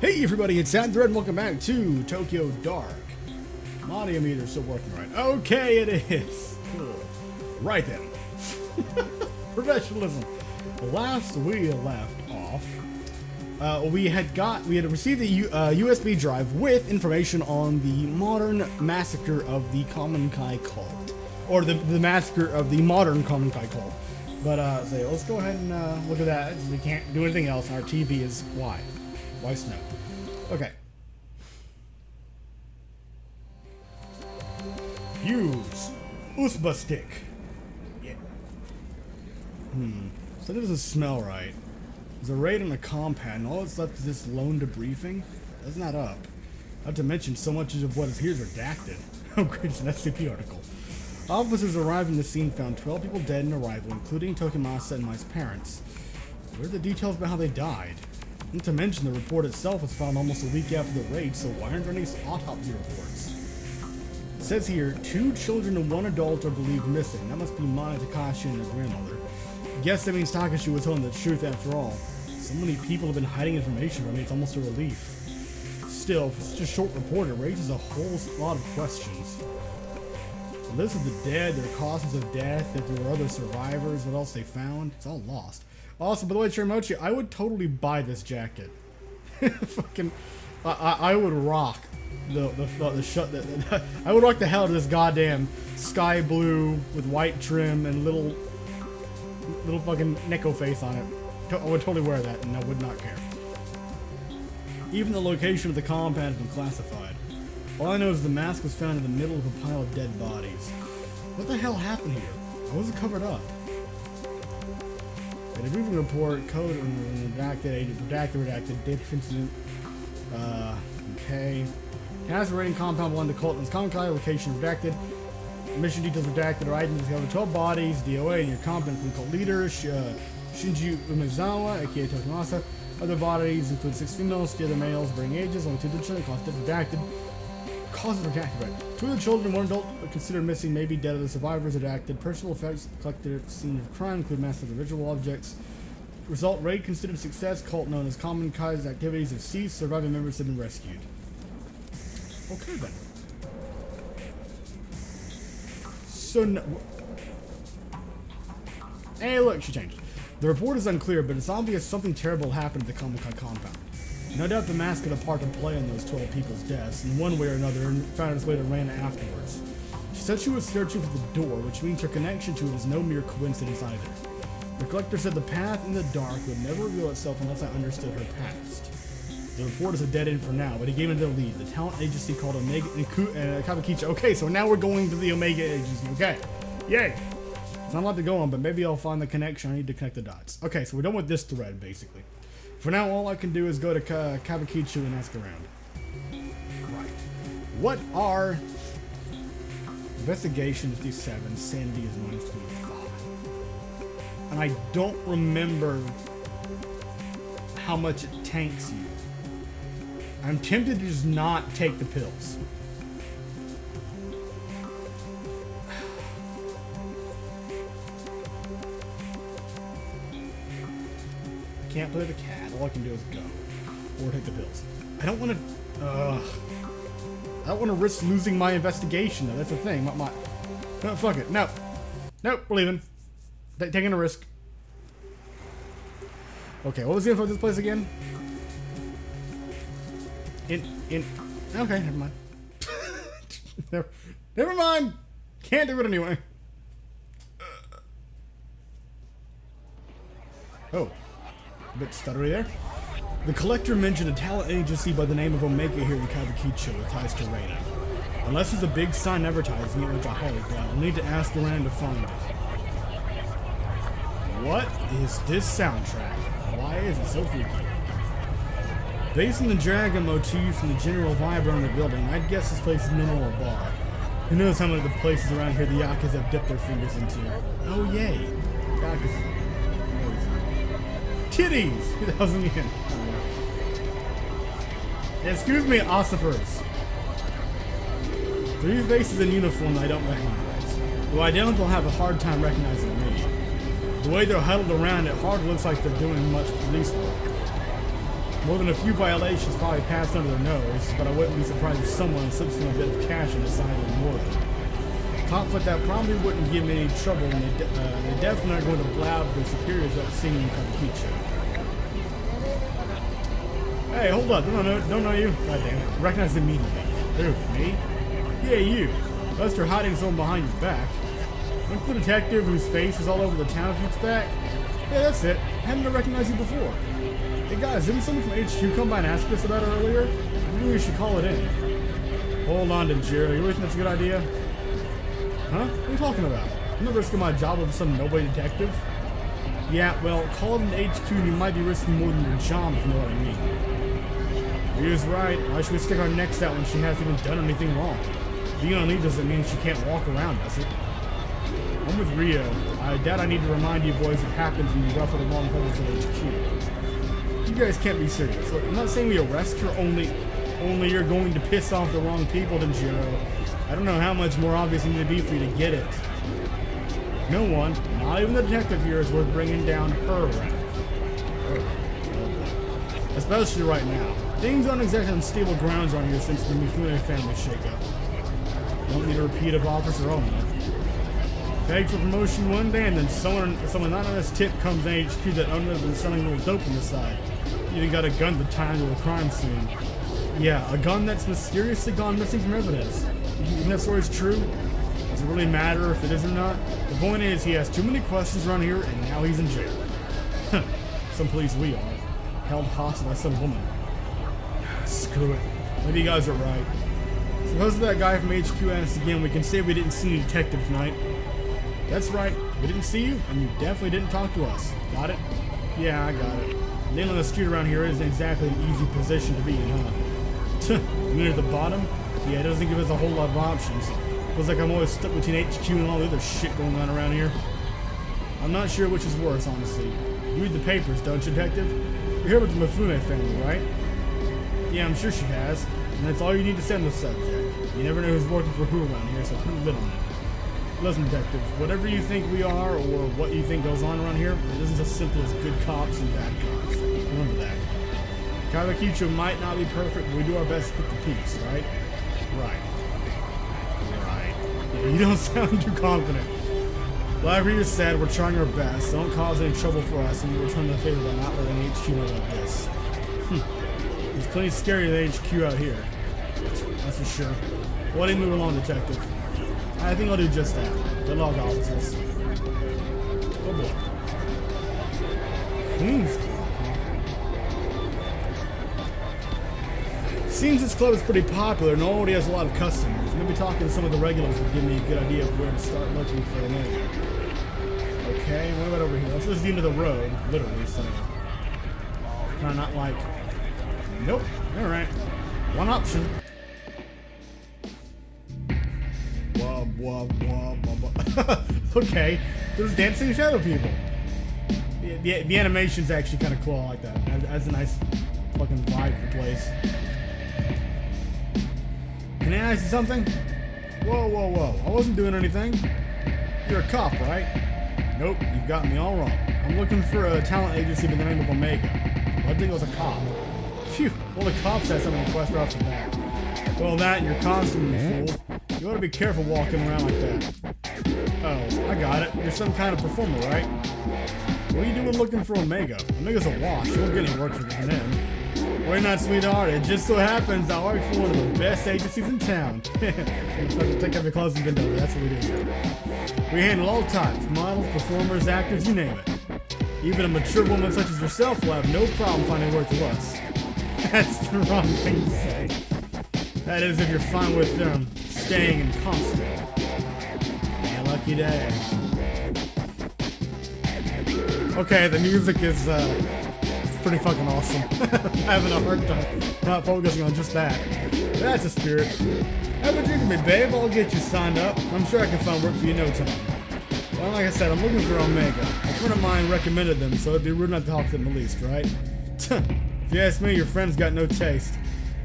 Hey everybody, it's Underworld and welcome back to Tokyo Dark. Audio meter's still working right. Okay, it is. Cool. Right then. Professionalism. Last we left off, we had received a USB drive with information on the modern massacre of the Common Kai cult. Or the massacre of the modern Common Kai cult. But so let's go ahead and look at that. We can't do anything else and our TV is why? Why snow? Okay. Fuse. Usba stick. Yeah. So that doesn't smell right. There's a raid on the compound, and all that's left is this lone debriefing. That's not up. Not to mention, so much of what is here is redacted. Oh great, it's an SCP article. Officers arrived in the scene found 12 people dead in arrival, including Tokimasa and Mai's parents. Where are the details about how they died? Not to mention, the report itself was found almost a week after the raid, so why aren't there any autopsy reports? It says here, 2 children and 1 adult are believed missing. That must be Mai, Takashi, and her grandmother. Guess that means Takashi was telling the truth after all. So many people have been hiding information from me, it's almost a relief. Still, for such a short report, it raises a whole lot of questions. The list of the dead, their causes of death, if there were other survivors, what else they found, it's all lost. Also, by the way, Chirimochi, I would totally buy this jacket. Fucking, I would rock I would rock the hell out of this goddamn sky blue with white trim and little fucking Neko face on it. I would totally wear that, and I would not care. Even the location of the compound has been classified. All I know is the mask was found in the middle of a pile of dead bodies. What the hell happened here? How was it covered up? A briefing report, code redacted, date incident, okay. Task raiding compound 1, the cult and its Common Kai location redacted. Mission details redacted, or items discovered 12 bodies, DOA, and your competent from cult leader, Shinji Umezawa, aka Tokimasa. Other bodies include 6 females, 3 other males, varying ages, only 2 children, causes redacted. Causes redacted, right. 2 of the children and 1 adult are considered missing, maybe dead. Other survivors redacted. Personal effects collected at the scene of crime include massive visual objects. Result, raid considered success. Cult known as Common Kai's activities have ceased. Surviving members have been rescued. Okay then. So no. Hey, look, she changed. The report is unclear, but it's obvious something terrible happened at the Common Kai compound. No doubt the mask had a part to play in those 12 people's deaths, in one way or another, and found its way to Rana afterwards. She said she was searching for the door, which means her connection to it is no mere coincidence either. The collector said the path in the dark would never reveal itself unless I understood her past. The report is a dead end for now, but he gave me the lead. The talent agency called Omega Kabukicho. Okay, so now we're going to the Omega agency. Okay, yay! It's not a lot to go on, but maybe I'll find the connection. I need to connect the dots. Okay, so we're done with this thread, basically. For now, all I can do is go to Kabukicho and ask around. Right. What are... Investigation 57, sanity is -25. And I don't remember how much it tanks you. I'm tempted to just not take the pills. Can't play the cat. All I can do is go or take the pills. I don't want to. I don't want to risk losing my investigation though. That's the thing. No, fuck it. No, nope. We're leaving. Taking a risk. Okay. What was the info of this place again? Okay. Never mind. Never mind. Can't do it anyway. Oh. A bit stuttery there. The collector mentioned a talent agency by the name of Omega here in Kabukicho with ties to Reina. Unless there's a big sign advertising it, which I highly doubt, we'll need to ask around to find it. What is this soundtrack? Why is it so freaky? Based on the dragon motif and the general vibe around the building, I'd guess this place is no more a bar. Who knows how many of the places around here the Yakas have dipped their fingers into. Oh yay. Yakas. Titties! 2,000 yen. Excuse me, ossifers. 3 faces in uniform I don't recognize. Though I doubt they'll have a hard time recognizing me. The way they're huddled around, it hardly looks like they're doing much police work. More than a few violations probably passed under their nose, but I wouldn't be surprised if someone slips them a bit of cash and decided more than. Conflict that probably wouldn't give me any trouble, and they definitely aren't going to blab their superiors about seeing me from the feature. Hey, hold up, don't know you. God damn it. Recognize immediately. Who, me? Yeah, you. Unless you're hiding someone behind your back. Went the detective whose face is all over the town a few weeks back? Yeah, that's it. Hadn't recognized you before. Hey guys, didn't someone from HQ come by and ask us about it earlier? Maybe we should call it in. Hold on to Jerry. You really think that's a good idea? Huh? What are you talking about? I'm not risking my job with some nobody detective. Yeah, well, call it an HQ and you might be risking more than your job, if you know what I mean. Rio's right. Why should we stick our necks out when she hasn't even done anything wrong? Being on leave doesn't mean she can't walk around, does it? I'm with Rio. I doubt I need to remind you boys what happens when you ruffle the wrong feathers at HQ. You guys can't be serious. Look, I'm not saying we arrest her, only you're going to piss off the wrong people, Denjiro. I don't know how much more obvious it need to be for you to get it. No one, not even the detective here, is worth bringing down her wrath. Especially right now. Things aren't exactly on stable grounds around here since the Mifune family shakeup. Don't need a repeat of Officer Omen. Begged for promotion one day, and then someone not on this tip comes in HQ that owner has been selling a little dope on the side. Even got a gun to tie into a crime scene. Yeah, a gun that's mysteriously gone missing from evidence. You think that story's true? Does it really matter if it is or not? The point is, he has too many questions around here, and now he's in jail. Some police we are. Held hostage by some woman. Screw it. Maybe you guys are right. Suppose that guy from HQ asked again, we can say we didn't see any detective tonight. That's right. We didn't see you, and you definitely didn't talk to us. Got it? Yeah, I got it. Living on the street around here isn't exactly an easy position to be in, huh? You mean at the bottom? Yeah, it doesn't give us a whole lot of options. Feels like I'm always stuck between HQ and all the other shit going on around here. I'm not sure which is worse, honestly. You read the papers, don't you, detective? You're here with the Mifune family, right? Yeah, I'm sure she has. And that's all you need to say on the subject. You never know who's working for who around here, so who little know. Listen, detective, whatever you think we are or what you think goes on around here, it isn't as simple as good cops and bad cops. Remember that. Kawakicho might not be perfect, but we do our best to keep the peace, right? Right. Yeah, you don't sound too confident. Like Rita said, we're trying our best. Don't cause any trouble for us, and we'll return the favor by not letting HQ know about this. It's plenty scary than HQ out here. That's for sure. Why don't you move along, detective? I think I'll do just that. Good luck, officers. Oh boy. Queens. Seems this club is pretty popular and already has a lot of customers. Maybe talking to some of the regulars would give me a good idea of where to start looking for an area. Okay, what about over here? This is the end of the road, literally, so kind of not like. Nope. All right. One option. Okay, there's dancing shadow people. The animation's actually kind of cool. I like that. That's a nice fucking vibe for the place. Can I ask you something? Whoa. I wasn't doing anything. You're a cop, right? Nope, you've got me all wrong. I'm looking for a talent agency by the name of Omega. I think it was a cop. Phew, well the cops had some requests right off the bat. Well that and your costume, you fool. You ought to be careful walking around like that. Oh, I got it. You're some kind of performer, right? What are you doing looking for Omega? Omega's a wash. You won't get any work from him. We're not, sweetheart. It just so happens I work for one of the best agencies in town. Take off your clothes and get over. That's what we do. We handle all types. Models, performers, actors, you name it. Even a mature woman such as yourself will have no problem finding work with us. That's the wrong thing to say. That is if you're fine with them staying in costume. Yeah, lucky day. Okay, the music is pretty fucking awesome. I'm having a hard time not focusing on just that. That's the spirit. Have a drink with me, babe. I'll get you signed up. I'm sure I can find work for you in no time. Well, like I said, I'm looking for Omega. A friend of mine recommended them, so it'd be rude not to talk to them at least, right? If you ask me, your friend's got no taste.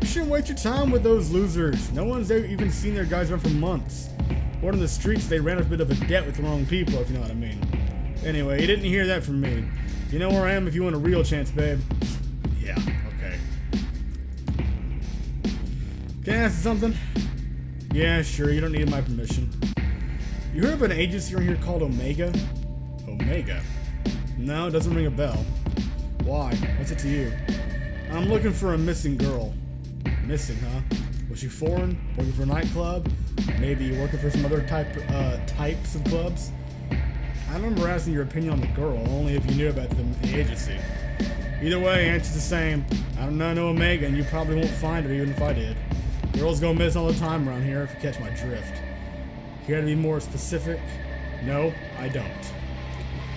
You shouldn't waste your time with those losers. No one's even seen their guys run for months. Or in the streets, they ran a bit of a debt with the wrong people, if you know what I mean. Anyway, you didn't hear that from me. You know where I am if you want a real chance, babe. Yeah, okay. Can I ask you something? Yeah, sure, you don't need my permission. You heard of an agency around here called Omega? Omega? No, it doesn't ring a bell. Why? What's it to you? I'm looking for a missing girl. Missing, huh? Was she foreign? Working for a nightclub? Maybe working for some other types of clubs? I remember asking your opinion on the girl, only if you knew about the agency. Either way, answer's the same. I don't know Omega, and you probably won't find her even if I did. Girls go missing all the time around here, if you catch my drift. Care to be more specific? No, I don't.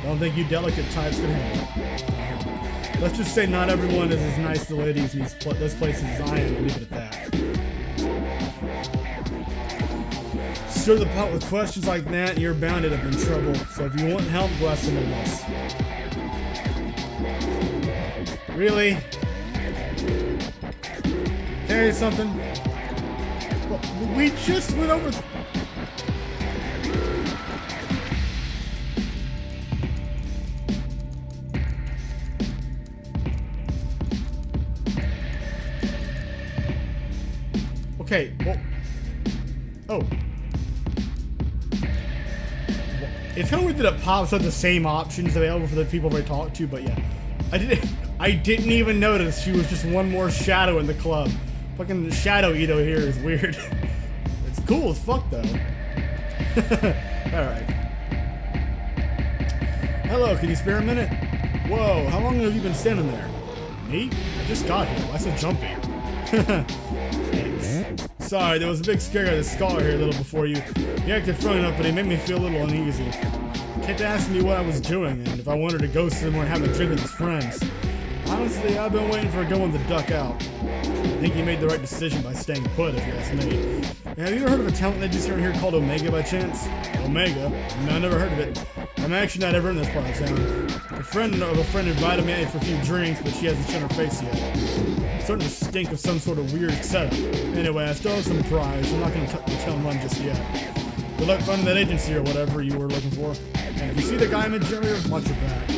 Don't think you delicate types can handle it. Let's just say not everyone is as nice to ladies in those places as I am, and leave it at that. Stir the pot with questions like that, and you're bound to end up in trouble. So if you want help, go ask someone else. Really? Tell you something? Well, we just went over. Okay, well. Oh. It's kind of weird that it pops up the same options available for the people we talk to, but yeah. I didn't even notice she was just one more shadow in the club. Fucking Shadow Ito here is weird. It's cool as fuck though. Alright. Hello, can you spare a minute? Whoa, how long have you been standing there? Me? I just got here. Why so jumpy? Thanks. Sorry, there was a big scare guy, the scholar here a little before you. He acted friendly enough, but he made me feel a little uneasy. Kept asking me what I was doing and if I wanted to go somewhere and have a drink with his friends. Honestly, I've been waiting for a good one to duck out. I think he made the right decision by staying put, if you ask me. Have you ever heard of a talent agency around here called Omega by chance? Omega? No, I never heard of it. I'm actually not ever in this part of town. A friend of a friend invited me out for a few drinks, but she hasn't shown her face yet. It's starting to stink of some sort of weird setup. Anyway, I still have some prize. I'm not going to tell him run just yet. Good luck finding that agency or whatever you were looking for. And if you see the guy in the interior, watch your back.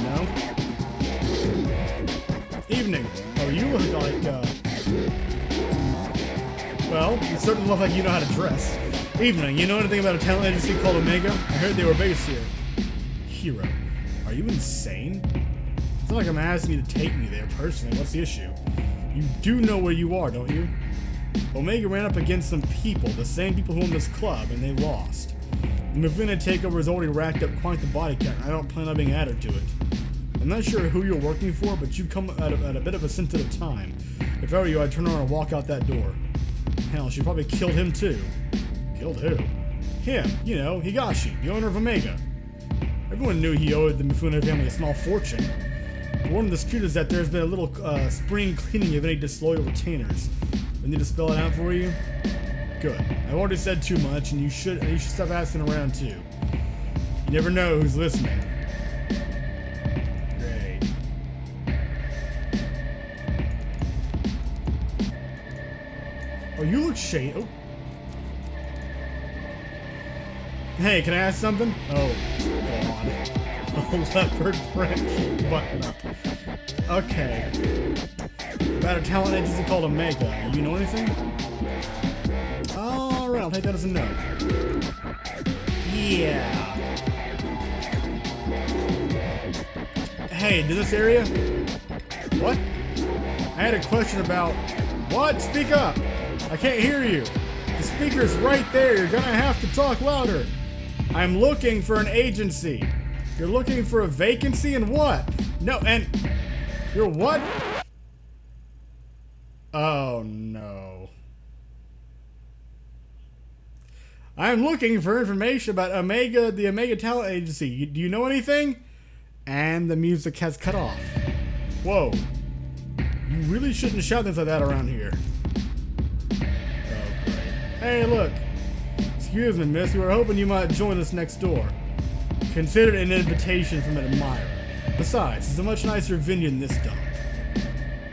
No? Evening. Oh, you look like, well, you certainly look like you know how to dress. Evening. You know anything about a talent agency called Omega? I heard they were based here. Hero. Are you insane? It's not like I'm asking you to take me there personally. What's the issue? You do know where you are, don't you? Omega ran up against some people, the same people who own this club, and they lost. The Mufuna takeover has already racked up quite the body count, and I don't plan on being added to it. I'm not sure who you're working for, but you've come at a bit of a sensitive time. If I were you, I'd turn around and walk out that door. Hell, she probably killed him too. Killed who? Him, you know, Higashi, the owner of Omega. Everyone knew he owed the Mifune family a small fortune. The word on the street is that there's been a little spring cleaning of any disloyal retainers. I need to spell it out for you? Good. I've already said too much, and you should stop asking around too. You never know who's listening. Great. Oh, you look shady. Oh. Hey, can I ask something? Oh, God. Oh, leopard print button up. Okay. About a talent agency called Omega. You know anything? Alright, I'll take that as a no. Yeah. Hey, to this area? What? I had a question about... What? Speak up! I can't hear you. The speaker's right there. You're gonna have to talk louder. I'm looking for an agency. You're looking for a vacancy and what? No, and... You're what? Oh, no. I'm looking for information about Omega, the Omega Talent Agency. Do you know anything? And the music has cut off. Whoa. You really shouldn't shout things like that around here. Oh, great. Hey, look. Excuse me, miss. We were hoping you might join us next door. Consider it an invitation from an admirer. Besides, it's a much nicer venue than this dump.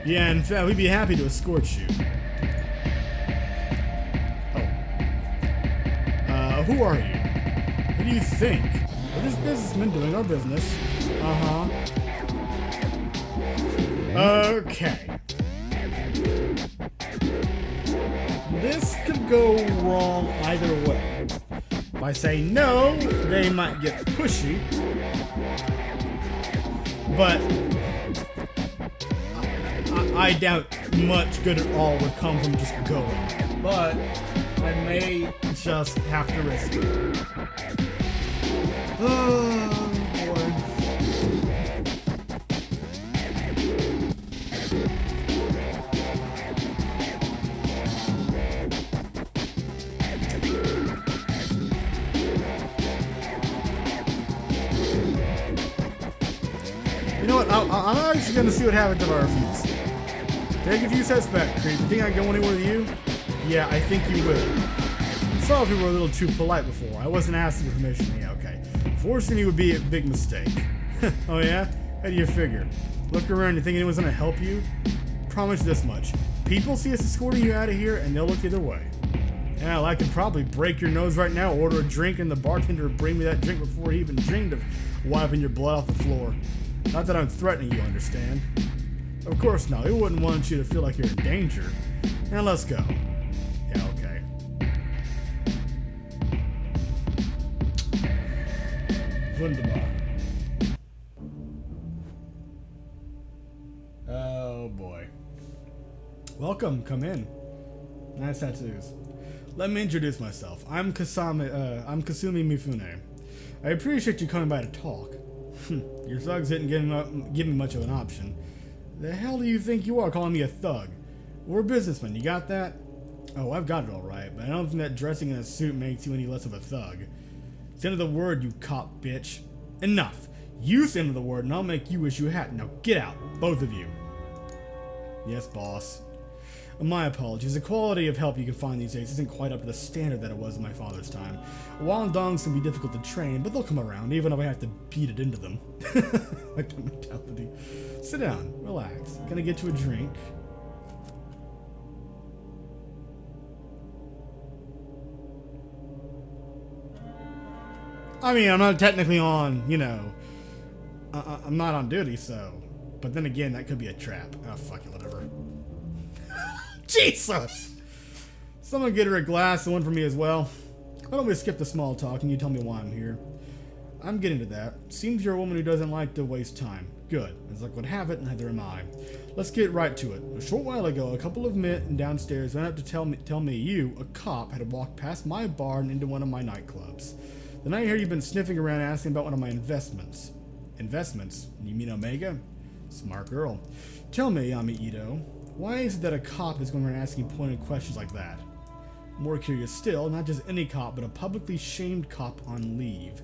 Yeah, in fact, we'd be happy to escort you. Oh. Who are you? What do you think? What is businessmen doing our business? Uh-huh. Okay. could go wrong either way. If I say no, they might get pushy. But I doubt much good at all would come from just going. But I may just have to risk it. Oh boy. You know what? I'm actually gonna see what happens if I refuse. Take a few steps back, Creep. You think I can go anywhere with you? Yeah, I think you will. Sorry if we were a little too polite before. I wasn't asking for permission. Yeah, okay. Forcing you would be a big mistake. Oh yeah? How do you figure? Look around, you think anyone's gonna help you? Promise this much. People see us escorting you out of here and they'll look the other way. Hell, I could probably break your nose right now, order a drink, and the bartender would bring me that drink before he even dreamed of wiping your blood off the floor. Not that I'm threatening you, understand? Of course not. We wouldn't want you to feel like you're in danger. Now let's go. Yeah, okay. Wunderbar. Oh boy. Welcome, come in. Nice tattoos. Let me introduce myself. I'm Kasumi Mifune. I appreciate you coming by to talk. Your thugs didn't give me much of an option. The hell do you think you are calling me a thug? We're businessmen, you got that? Oh, I've got it alright, but I don't think that dressing in a suit makes you any less of a thug. It's the end of the word, you cop bitch. Enough. Use the end of the word and I'll make you wish you hadn't. Now get out, both of you. Yes, boss. My apologies. The quality of help you can find these days isn't quite up to the standard that it was in my father's time. Wild dogs can be difficult to train, but they'll come around, even if I have to beat it into them. Like the mentality. Sit down. Relax. Gonna get you a drink. I mean, I'm not technically on, you know, I'm not on duty, so. But then again, that could be a trap. Oh, fuck it, whatever. Jesus! Someone get her a glass and one for me as well. Why don't we skip the small talk and you tell me why I'm here? I'm getting to that. Seems you're a woman who doesn't like to waste time. Good. As luck would have it, neither am I. Let's get right to it. A short while ago, a couple of men downstairs went up to tell me you, a cop, had walked past my bar and into one of my nightclubs. Then I hear you've been sniffing around asking about one of my investments. Investments? You mean Omega? Smart girl. Tell me, Yami Ito, why is it that a cop is going around asking pointed questions like that? More curious still, not just any cop, but a publicly shamed cop on leave.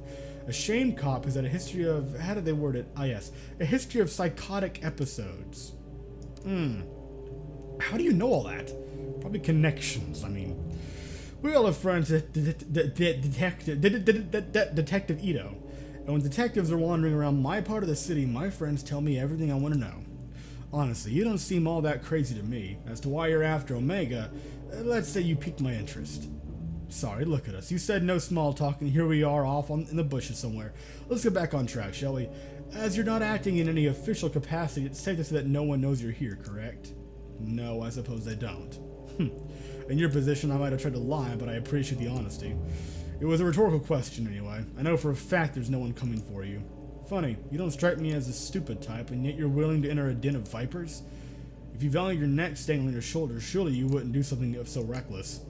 A shamed cop has had a history of, how did they word it? Ah yes, a history of psychotic episodes. How do you know all that? Probably connections, I mean. We all have friends, Detective Ito. And when detectives are wandering around my part of the city, my friends tell me everything I want to know. Honestly, you don't seem all that crazy to me. As to why you're after Omega, let's say you piqued my interest. Sorry, look at us. You said no small talk, and here we are off in the bushes somewhere. Let's get back on track, shall we? As you're not acting in any official capacity, it's safe to say that no one knows you're here, correct? No, I suppose they don't. In your position, I might have tried to lie, but I appreciate the honesty. It was a rhetorical question, anyway. I know for a fact there's no one coming for you. Funny, you don't strike me as a stupid type, and yet you're willing to enter a den of vipers? If you value your neck staying on your shoulders, surely you wouldn't do something so reckless.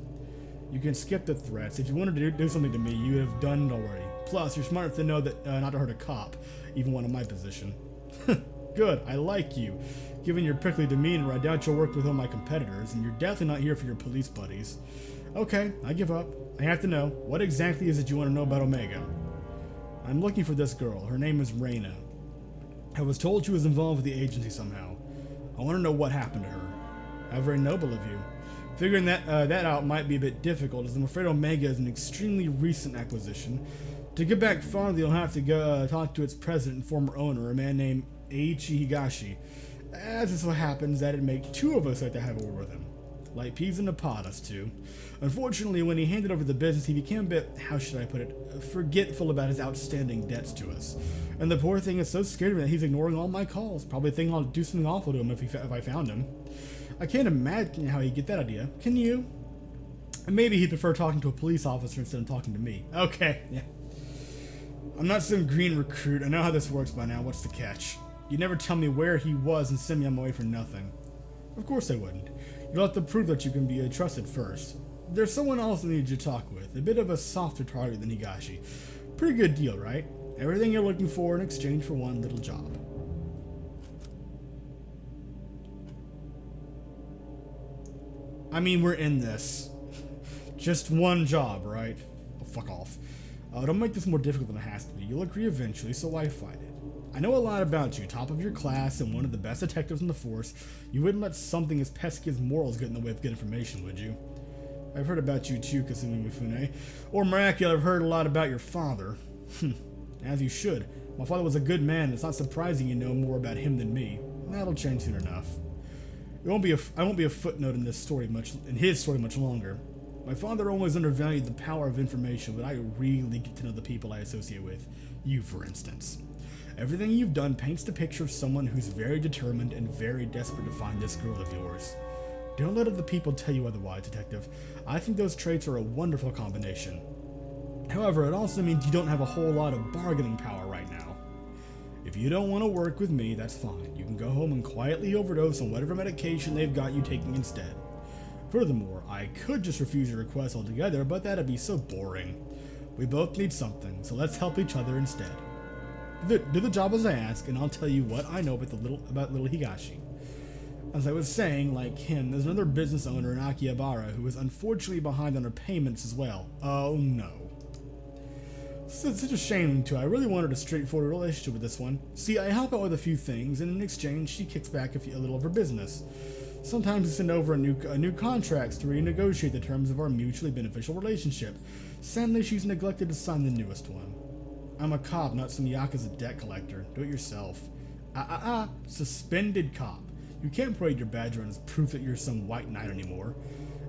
You can skip the threats. If you wanted to do something to me, you would have done it already. Plus, you're smart enough to know that not to hurt a cop, even one in my position. Good, I like you. Given your prickly demeanor, I doubt you'll work with all my competitors, and you're definitely not here for your police buddies. Okay, I give up. I have to know, what exactly is it you want to know about Omega? I'm looking for this girl. Her name is Reina. I was told she was involved with the agency somehow. I want to know what happened to her. How very noble of you. Figuring that out might be a bit difficult, as I'm afraid Omega is an extremely recent acquisition. To get back farther, you'll have to go talk to its president and former owner, a man named Eiichi Higashi. As it so happens, that'd make two of us like to have a word with him. Like peas in a pod, us two. Unfortunately, when he handed over the business, he became a bit, how should I put it, forgetful about his outstanding debts to us. And the poor thing is so scared of me that he's ignoring all my calls, probably thinking I'll do something awful to him if I found him. I can't imagine how he'd get that idea. Can you? And maybe he'd prefer talking to a police officer instead of talking to me. Okay, yeah. I'm not some green recruit. I know how this works by now. What's the catch? You'd never tell me where he was and send me on my way for nothing. Of course I wouldn't. You'll have to prove that you can be trusted first. There's someone else I need you to talk with. A bit of a softer target than Higashi. Pretty good deal, right? Everything you're looking for in exchange for one little job. I mean, we're in this. Just one job, right? Oh, fuck off. Don't make this more difficult than it has to be. You'll agree eventually, so why fight it? I know a lot about you, top of your class and one of the best detectives in the force. You wouldn't let something as pesky as morals get in the way of good information, would you? I've heard about you too, Kasumi Mifune. Or Maraki, I've heard a lot about your father. As you should. My father was a good man, and it's not surprising you know more about him than me. That'll change soon enough. I won't be a footnote in his story much longer. My father always undervalued the power of information, but I really get to know the people I associate with. You, for instance. Everything you've done paints the picture of someone who's very determined and very desperate to find this girl of yours. Don't let other people tell you otherwise, Detective. I think those traits are a wonderful combination. However, it also means you don't have a whole lot of bargaining power right now. If you don't want to work with me, that's fine. You can go home and quietly overdose on whatever medication they've got you taking instead. Furthermore, I could just refuse your request altogether, but that'd be so boring. We both need something, so let's help each other instead. Do the job as I ask, and I'll tell you what I know about little Higashi. As I was saying, like him, there's another business owner in Akihabara who is unfortunately behind on her payments as well. Oh no. It's such a shame too. I really wanted a straightforward relationship with this one. See, I help out with a few things, and in exchange, she kicks back a little of her business. Sometimes we send over new contracts to renegotiate the terms of our mutually beneficial relationship. Sadly, she's neglected to sign the newest one. I'm a cop, not some Yakuza debt collector. Do it yourself. Suspended cop. You can't parade your badge around as proof that you're some white knight anymore.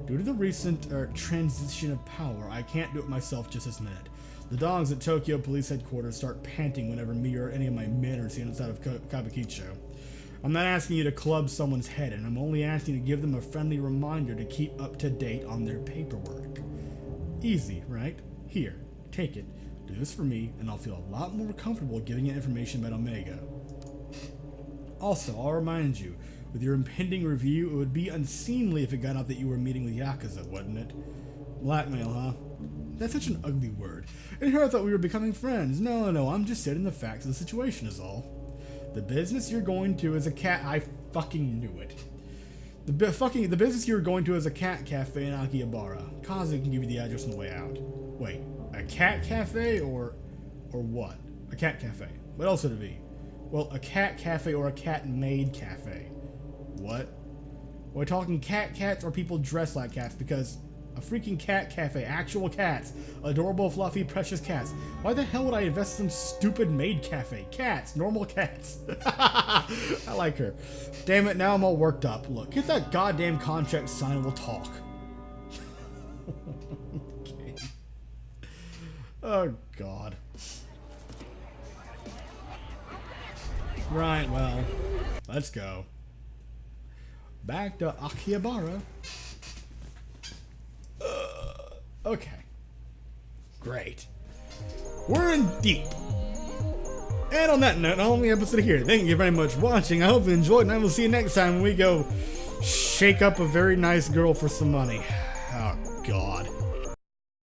Due to the recent transition of power, I can't do it myself just this minute. The dogs at Tokyo Police Headquarters start panting whenever me or any of my men are seen outside of Kabukicho. I'm not asking you to club someone's head, and I'm only asking you to give them a friendly reminder to keep up to date on their paperwork. Easy, right? Here, take it. Do this for me, and I'll feel a lot more comfortable giving you information about Omega. Also, I'll remind you, with your impending review, it would be unseemly if it got out that you were meeting with Yakuza, wouldn't it? Blackmail, huh? That's such an ugly word. And here I thought we were becoming friends. No, I'm just stating the facts of the situation is all. The business you're going to is a cat... I fucking knew it. The business you're going to is a cat cafe in Akihabara. Kaze can give you the address on the way out. Wait, a cat cafe or what? A cat cafe. What else would it be? Well, a cat cafe or a cat-made cafe. What? Are we talking cats or people dressed like cats? Because a freaking cat cafe, actual cats, adorable, fluffy, precious cats. Why the hell would I invest in some stupid maid cafe? Cats, normal cats. I like her. Damn it, now I'm all worked up. Look, get that goddamn contract signed and we'll talk. Okay. Oh, God. Right, well, let's go. Back to Akihabara. Okay. Great. We're in deep. And on that note, I'll end the episode here. Thank you very much for watching. I hope you enjoyed, and I will see you next time when we go shake up a very nice girl for some money. Oh, God.